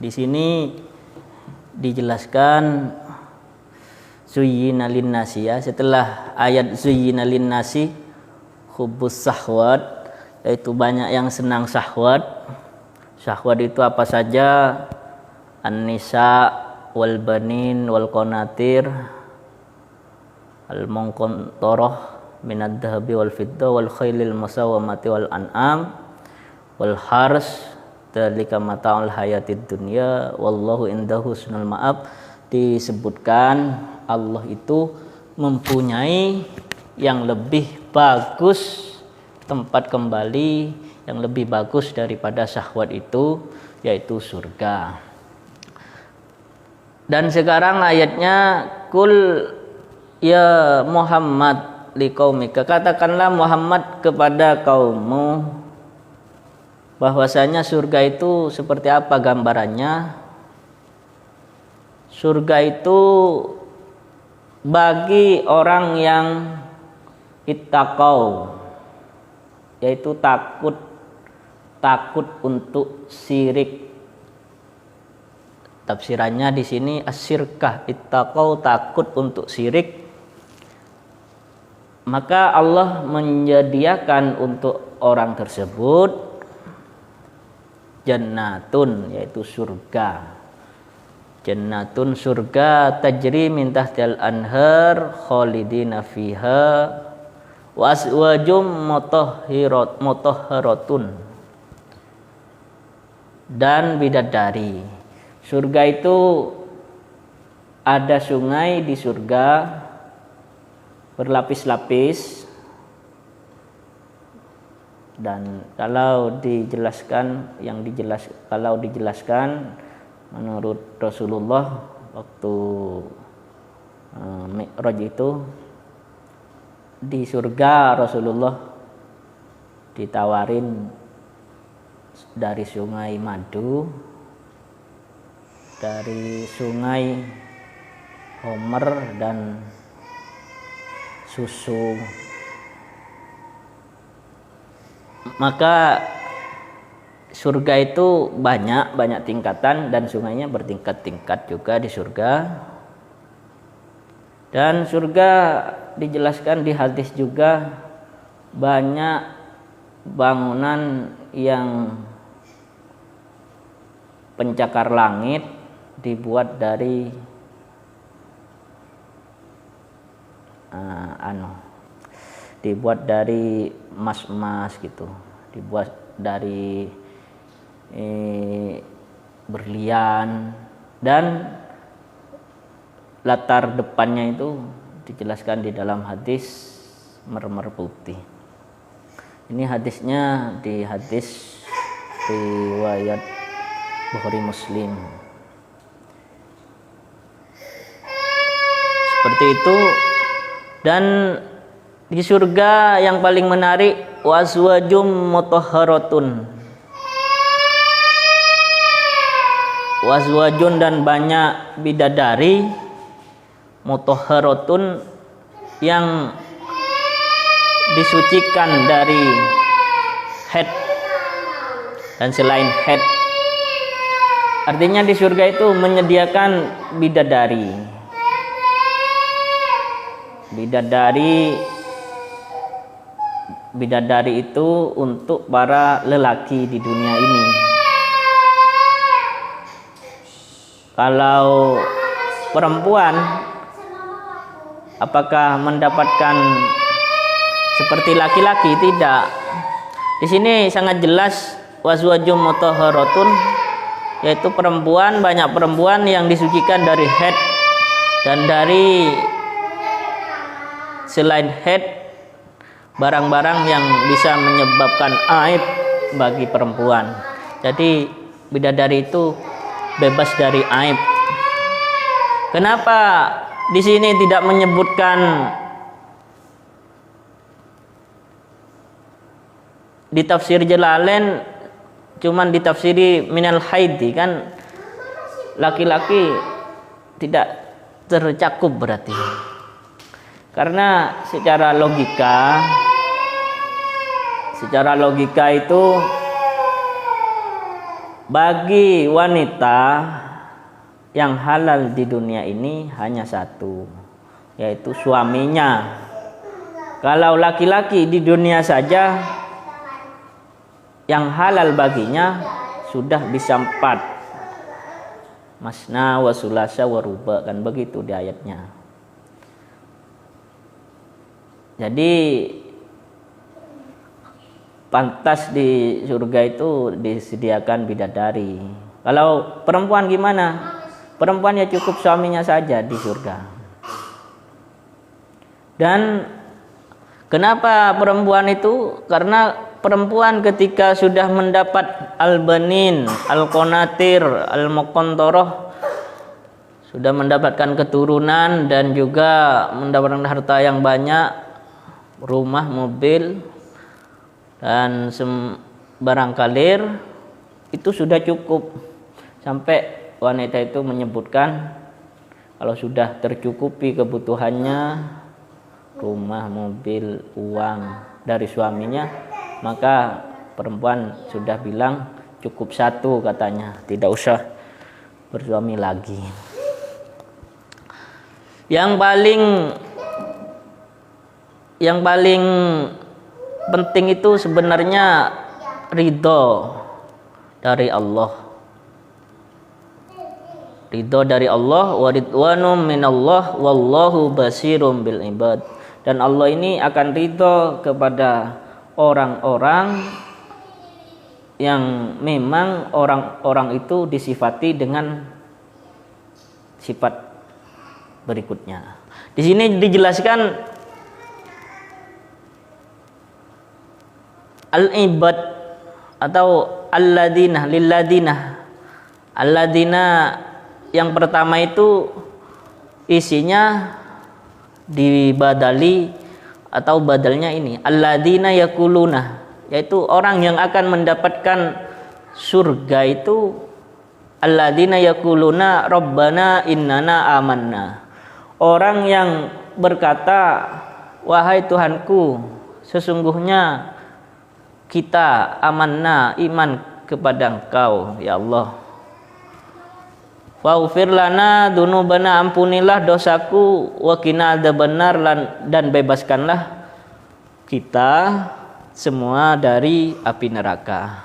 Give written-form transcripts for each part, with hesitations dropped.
Di sini dijelaskan zuyyina linnasi, ya, setelah ayat zuyyina linnasi hubbus syahwat, yaitu banyak yang senang syahwat. Syahwat itu apa saja? An-nisa wal banin wal qanatir al munqantarah minad dhahabi wal fiddah wal khailil musawwamati wal an'am wal hars dzalika mata'ul hayatid dunya wallahu indahu husnul ma'ab. Disebutkan Allah itu mempunyai yang lebih bagus tempat kembali, yang lebih bagus daripada syahwat itu, yaitu surga. Dan sekarang ayatnya, kul ya Muhammad liqaumika, katakanlah Muhammad kepada kaummu bahwasanya surga itu seperti apa gambarannya. Surga itu bagi orang yang ittaqau, yaitu takut untuk syirik. Tafsirannya di sini asyirkah, ittaqau, takut untuk syirik. Maka Allah menyediakan untuk orang tersebut jannatun, yaitu surga. Jannatun, surga, tajri min tahtil anhar khalidina fiha wa aswajum mutahharatun, dan bidadari. Surga itu ada sungai di surga berlapis-lapis, dan kalau dijelaskan menurut Rasulullah waktu Mi'raj itu, di surga Rasulullah ditawarin dari sungai madu, dari sungai homer dan susu. Maka surga itu banyak tingkatan dan sungainya bertingkat-tingkat juga di surga. Dan surga dijelaskan di hadis juga banyak bangunan yang pencakar langit dibuat dari emas gitu, dibuat dari berlian, dan latar depannya itu dijelaskan di dalam hadis mermer putih. Ini hadisnya di hadis riwayat Bukhari Muslim. Seperti itu. Dan di surga yang paling menarik waswajum mutahharatun, wazwajun, dan banyak bidadari, mutahharatun, yang disucikan dari haid dan selain haid. Artinya di surga itu menyediakan bidadari itu untuk para lelaki di dunia ini. Kalau perempuan, apakah mendapatkan seperti laki-laki? Tidak. Di sini sangat jelas wazwajum mutahharatun, yaitu perempuan, banyak perempuan yang disucikan dari haid dan dari selain haid, barang-barang yang bisa menyebabkan aib bagi perempuan. Jadi bidadari itu bebas dari aib. Kenapa di sini tidak menyebutkan di tafsir Jalalain, cuman ditafsiri minal haidi? Kan laki-laki tidak tercakup berarti. Karena secara logika itu bagi wanita yang halal di dunia ini hanya satu, yaitu suaminya. Kalau laki-laki di dunia saja yang halal baginya sudah bisa 4, masna wa sulasa wa ruba, kan begitu di ayatnya. Jadi pantas di surga itu disediakan bidadari. Kalau perempuan gimana? Perempuan ya cukup suaminya saja di surga. Dan kenapa perempuan itu? Karena perempuan ketika sudah mendapat al-banin, al-qanatir, al-muqantoroh, sudah mendapatkan keturunan dan juga mendapatkan harta yang banyak, rumah, mobil, dan barang kalir, itu sudah cukup. Sampai wanita itu menyebutkan kalau sudah tercukupi kebutuhannya, rumah, mobil, uang dari suaminya, maka perempuan sudah bilang cukup 1 katanya, tidak usah bersuami lagi. Yang paling penting itu sebenarnya ridho dari Allah. Ridho dari Allah, wa ridwanum minallah wallahu basirum bil ibad. Dan Allah ini akan ridho kepada orang-orang yang memang orang-orang itu disifati dengan sifat berikutnya. Di sini dijelaskan al-ibad atau alladina lilladina. Alladina yang pertama itu isinya dibadali atau badalnya ini alladina yakuluna, yaitu orang yang akan mendapatkan surga itu alladina yakuluna rabbana innana amanna. Orang yang berkata, wahai Tuhanku, sesungguhnya kita amanna, iman kepada Engkau ya Allah. Waghfir lana dzunubana, ampunilah dosaku, wa qina adzabannar, dan bebaskanlah kita semua dari api neraka.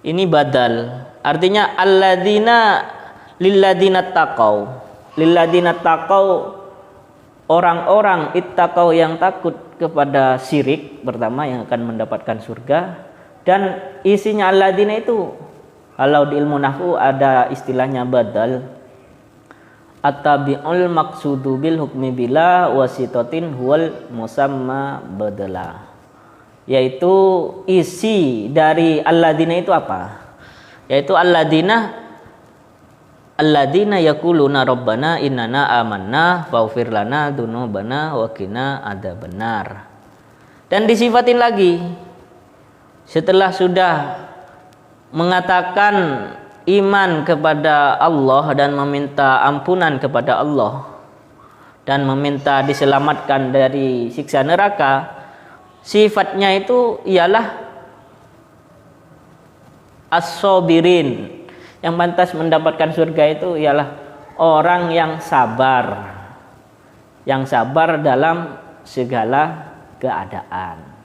Ini badal. Artinya alladzina lilladzina taqau. Lilladzina taqau, orang-orang ittaqau yang takut kepada syirik pertama yang akan mendapatkan surga. Dan isinya alladzina itu, kalau di ilmu nahwu ada istilahnya badal, at-tabi'ul maqsudu bil hukmi bila wasitatin huwal musamma badala. Yaitu isi dari alladzina itu apa? Yaitu alladzina yaquluna rabbana innana amanna faghfir lana dzunubana wa qina adzabannar. Dan disifatin lagi setelah sudah mengatakan iman kepada Allah dan meminta ampunan kepada Allah dan meminta diselamatkan dari siksa neraka, sifatnya itu ialah as-sabirin. Yang pantas mendapatkan surga itu ialah orang yang sabar dalam segala keadaan.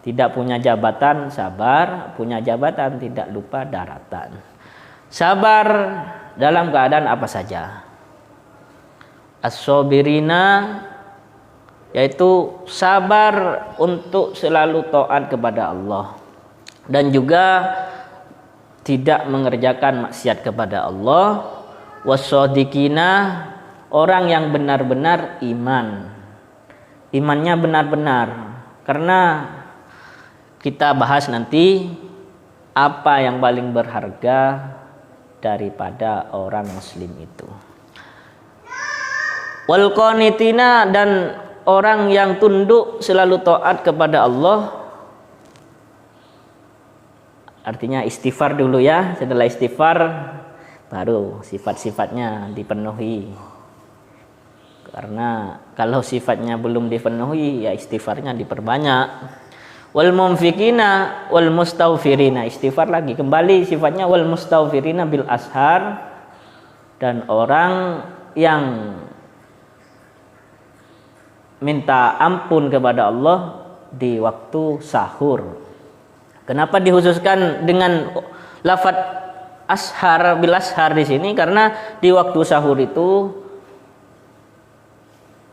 Tidak punya jabatan, sabar. Punya jabatan, tidak lupa daratan. Sabar dalam keadaan apa saja. As-sabirina, yaitu sabar untuk selalu taat kepada Allah. Dan juga tidak mengerjakan maksiat kepada Allah. Was-shadiqina, orang yang benar-benar iman. Imannya benar-benar. Karena kita bahas nanti apa yang paling berharga daripada orang muslim itu. Wal qanitina, dan orang yang tunduk selalu taat kepada Allah. Artinya istighfar dulu ya, setelah istighfar baru sifat-sifatnya dipenuhi. Karena kalau sifatnya belum dipenuhi ya istighfarnya diperbanyak. Wal mumfikina wal mustaghfirina, istighfar lagi, kembali sifatnya wal mustaghfirina bil ashar, dan orang yang minta ampun kepada Allah di waktu sahur. Kenapa dikhususkan dengan lafadz ashar bil ashar di sini? Karena di waktu sahur itu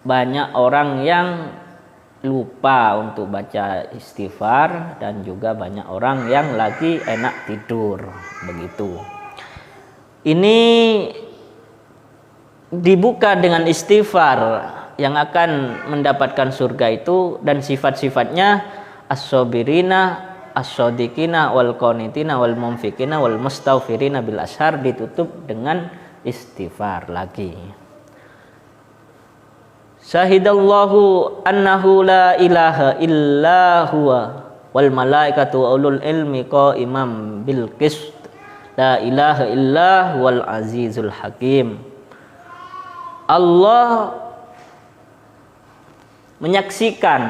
banyak orang yang lupa untuk baca istighfar, dan juga banyak orang yang lagi enak tidur, begitu. Ini dibuka dengan istighfar yang akan mendapatkan surga itu, dan sifat-sifatnya as-sabirina, as-shadiqina, wal qanitina, wal mumfikina, wal mustaghfirina bil ashar, ditutup dengan istighfar lagi. Syahidallahu annahu la ilaha illa huwa wal malaikatu ulul ilmi qaimam bil qist la ilaha illa huwal azizul hakim. Allah menyaksikan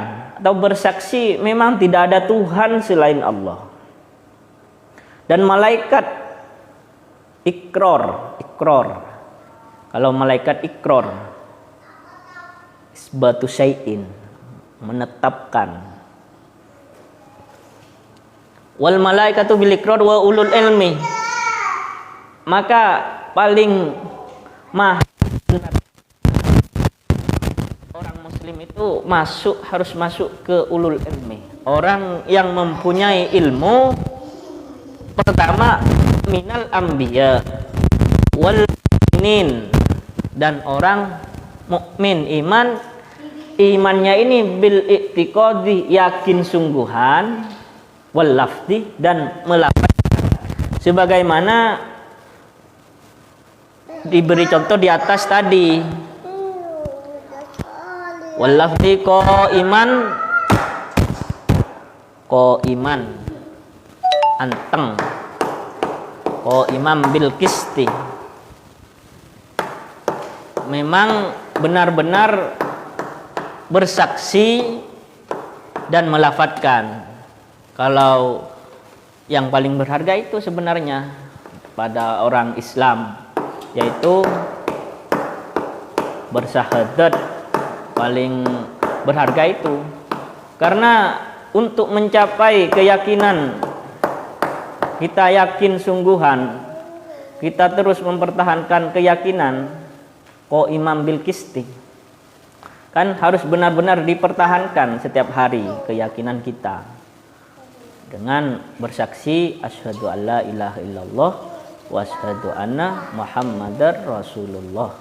atau bersaksi memang tidak ada Tuhan selain Allah, dan malaikat ikrar. Kalau malaikat ikrar, isbatu syai'in, menetapkan. Wal malaikatu bil iqrar wa ulul ilmi, maka paling benar orang muslim itu harus masuk ke ulul ilmi, orang yang mempunyai ilmu. Pertama, minal anbiya wal mu'minin, dan orang mukmin, imannya ini bil i'tiqadi, yakin sungguhan, wal lafzi, dan melafazkan sebagaimana diberi contoh di atas tadi. Wal lafzi qaiman anteng, qaiman bil qisti, memang benar-benar bersaksi dan melafadzkan. Kalau yang paling berharga itu sebenarnya pada orang Islam, yaitu bersyahadat, paling berharga itu. Karena untuk mencapai keyakinan, kita yakin sungguhan, kita terus mempertahankan keyakinan, qaiman bil qisti, kan harus benar-benar dipertahankan setiap hari keyakinan kita dengan bersaksi asyhadu alla ilaha illallah wa asyhadu anna muhammadar rasulullah,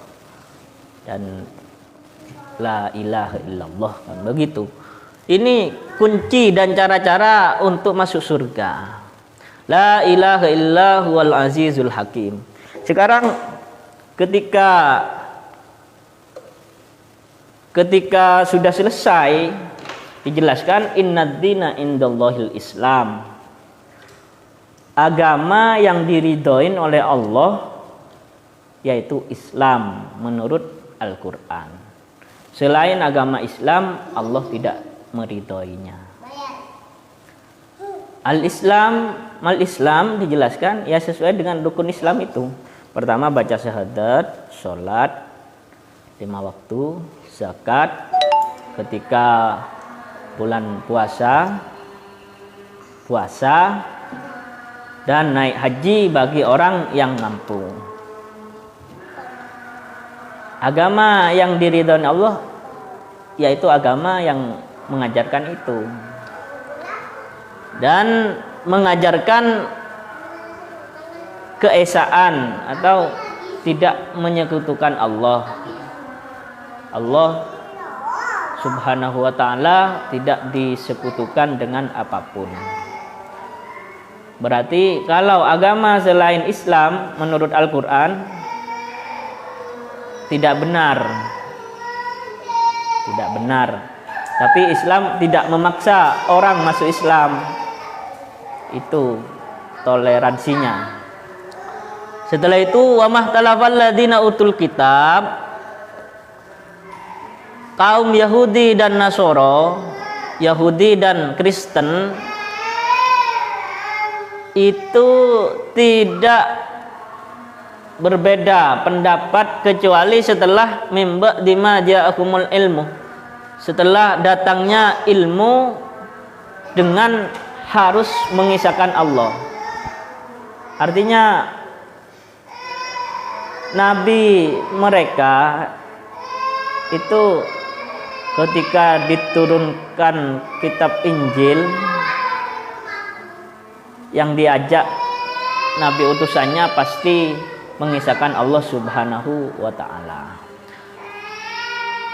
dan la ilaha illallah, kan begitu. Ini kunci dan cara-cara untuk masuk surga. La ilaha illallah azizul hakim. Sekarang ketika sudah selesai dijelaskan innad dina indallahil Islam, agama yang diridhoin oleh Allah yaitu Islam menurut Al-Quran. Selain agama Islam, Allah tidak meridhoinya. Al-Islam dijelaskan ya sesuai dengan rukun Islam itu. Pertama, baca syahadat, sholat 5 waktu, zakat ketika bulan puasa, dan naik haji bagi orang yang mampu. Agama yang diridhoi Allah yaitu agama yang mengajarkan itu, dan mengajarkan keesaan atau tidak menyekutukan Allah. Allah Subhanahu wa ta'ala tidak disekutukan dengan apapun. Berarti kalau agama selain Islam menurut Al-Quran tidak benar. Tapi Islam tidak memaksa orang masuk Islam. Itu toleransinya. Setelah itu wa mahtalafal ladzina utul kitab, kaum Yahudi dan Nasoro Yahudi dan Kristen itu tidak berbeda pendapat kecuali setelah mimba dima ja'akumul ilmu, setelah datangnya ilmu dengan harus mengisahkan Allah. Artinya nabi mereka itu ketika diturunkan kitab Injil, yang diajak nabi utusannya pasti mengisahkan Allah Subhanahu wa ta'ala.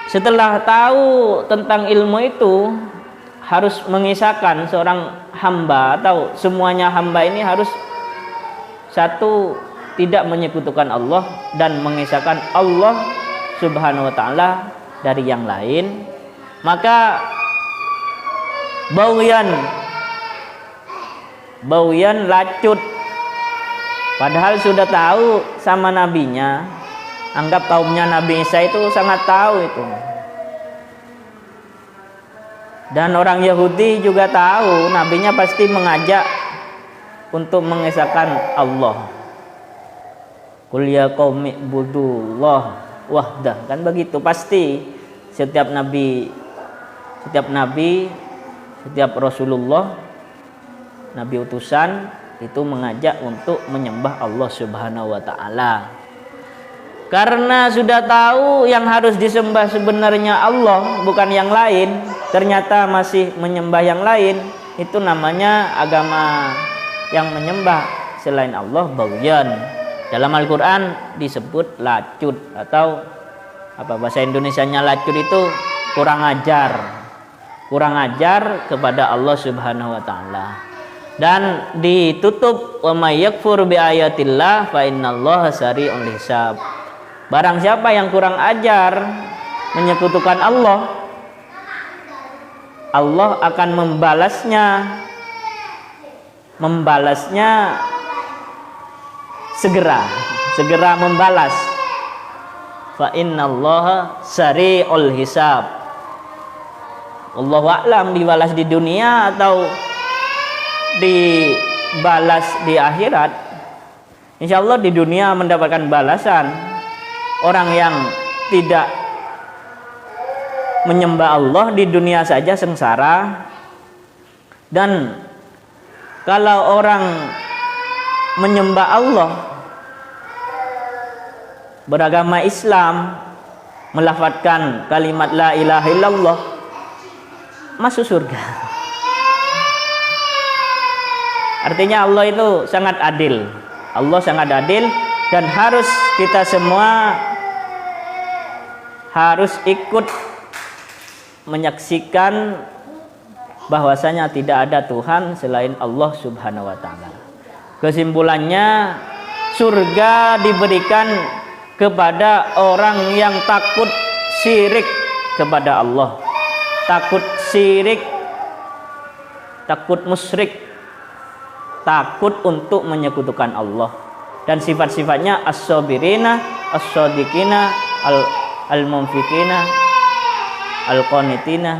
Setelah tahu tentang ilmu itu, harus mengisahkan seorang hamba atau semuanya hamba ini harus satu, tidak menyekutukan Allah dan mengisahkan Allah Subhanahu wa ta'ala dari yang lain. Maka Bauyan lacut, padahal sudah tahu sama nabinya. Anggap kaumnya Nabi Isa itu sangat tahu itu. Dan orang Yahudi juga tahu nabinya pasti mengajak untuk mengesahkan Allah. Qul ya qaumi ibudullah wahdah, kan begitu. Pasti setiap nabi, setiap Rasulullah, nabi utusan itu mengajak untuk menyembah Allah Subhanahu wa ta'ala. Karena sudah tahu yang harus disembah sebenarnya Allah, bukan yang lain, ternyata masih menyembah yang lain, itu namanya agama yang menyembah selain Allah baghyan. Dalam Al-Quran disebut lacut, atau apa bahasa Indonesianya lacut itu kurang ajar kepada Allah Subhanahu wa ta'ala. Dan ditutup wa may yakfur bi ayatillah fa innallaha sari'ul hisab. Barang siapa yang kurang ajar menyekutukan Allah, Allah akan membalasnya segera membalas. Fa innallaha sari'ul hisab. Allahu a'lam dibalas di dunia atau dibalas di akhirat. Insya Allah di dunia mendapatkan balasan. Orang yang tidak menyembah Allah di dunia saja sengsara. Dan kalau orang menyembah Allah, beragama Islam, melafadzkan kalimat la ilaha illallah, masuk surga. Artinya Allah itu sangat adil. Allah sangat adil, dan harus kita semua harus ikut menyaksikan bahwasanya tidak ada Tuhan selain Allah Subhanahu wa ta'ala. Kesimpulannya, surga diberikan kepada orang yang takut syirik kepada Allah, takut syirik, takut musyrik, takut untuk menyekutukan Allah. Dan sifat-sifatnya as-sabirina, as-sadiqina, al-munfikina, al-qanitina,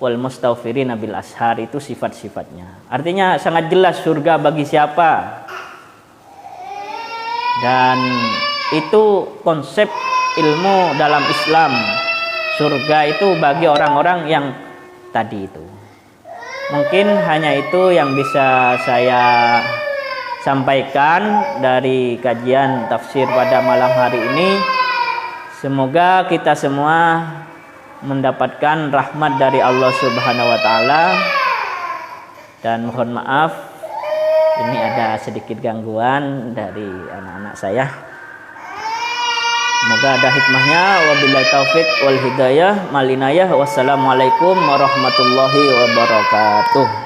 wal mustaghfirina bil ashar. Itu sifat-sifatnya. Artinya sangat jelas surga bagi siapa. Dan itu konsep ilmu dalam Islam. Surga itu bagi orang-orang yang tadi itu. Mungkin hanya itu yang bisa saya sampaikan dari kajian tafsir pada malam hari ini. Semoga kita semua mendapatkan rahmat dari Allah Subhanahu wa ta'ala. Dan mohon maaf, ini ada sedikit gangguan dari anak-anak saya. Semoga ada hikmahnya. Wabillahi taufik wal hidayah, malinayah. Wassalamualaikum warahmatullahi wabarakatuh.